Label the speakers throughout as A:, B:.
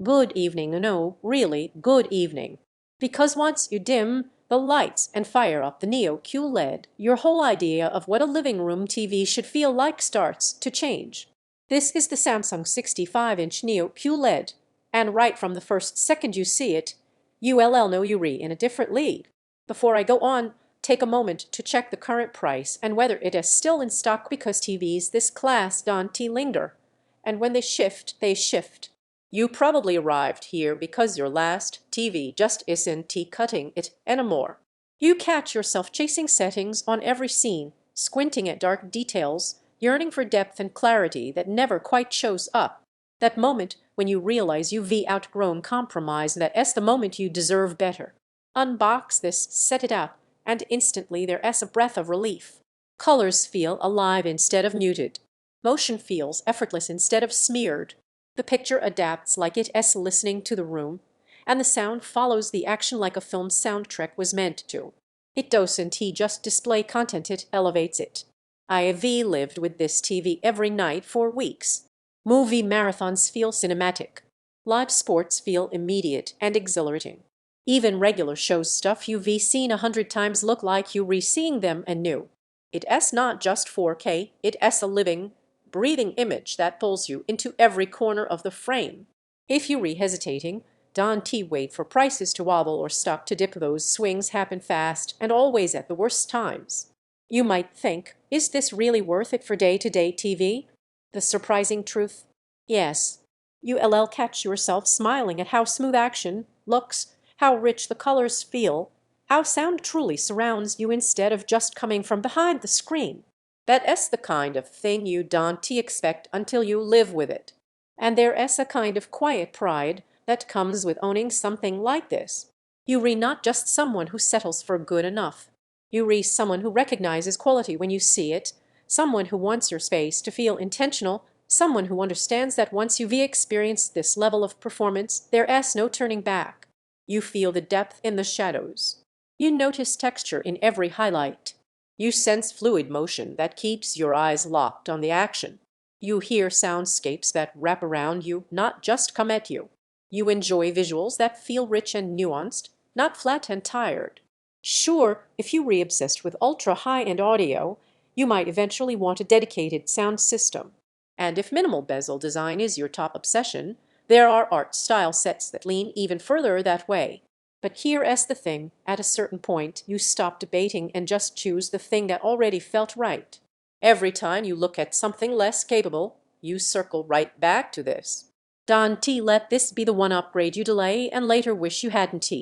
A: Good evening, no, really, good evening. Because once you dim the lights and fire up the Neo QLED, your whole idea of what a living room TV should feel like starts to change. This is the Samsung 65-inch Neo QLED, and right from the first second you see it, you'll know you're in a different league. Before I go on, take a moment to check the current price and whether it is still in stock, because TVs this class don't linger, and when they shift, they shift. You probably arrived here because your last TV just isn't cutting it anymore. You catch yourself chasing settings on every scene, squinting at dark details, yearning for depth and clarity that never quite shows up. That moment when you realize you've outgrown compromise, that's the moment you deserve better. Unbox this, set it up, and instantly there's a breath of relief. Colors feel alive instead of muted. Motion feels effortless instead of smeared. The picture adapts like it's listening to the room, and the sound follows the action like a film soundtrack was meant to. It doesn't just display content, it elevates it. I've lived with this TV every night for weeks. Movie marathons feel cinematic. Live sports feel immediate and exhilarating. Even regular show stuff you've seen 100 times look like you re-seeing them anew. It's not just 4K, it's a living, breathing image that pulls you into every corner of the frame. If you're hesitating, don't wait for prices to wobble or stock to dip. Those swings happen fast and always at the worst times. You might think, is this really worth it for day-to-day TV? The surprising truth? Yes. You'll catch yourself smiling at how smooth action looks, how rich the colors feel, how sound truly surrounds you instead of just coming from behind the screen. That's the kind of thing you don't expect until you live with it. And there's a kind of quiet pride that comes with owning something like this. You're not just someone who settles for good enough. You're someone who recognizes quality when you see it, someone who wants your space to feel intentional, someone who understands that once you've experienced this level of performance, there's no turning back. You feel the depth in the shadows. You notice texture in every highlight. You sense fluid motion that keeps your eyes locked on the action. You hear soundscapes that wrap around you, not just come at you. You enjoy visuals that feel rich and nuanced, not flat and tired. Sure, if you're obsessed with ultra-high-end audio, you might eventually want a dedicated sound system. And if minimal bezel design is your top obsession, there are art style sets that lean even further that way. But here's the thing, at a certain point, you stop debating and just choose the thing that already felt right. Every time you look at something less capable, you circle right back to this. Don't let this be the one upgrade you delay and later wish you hadn't.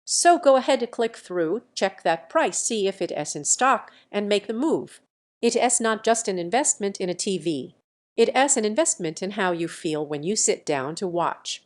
A: So go ahead and click through, check that price, see if it's in stock, and make the move. It's not just an investment in a TV. It's an investment in how you feel when you sit down to watch.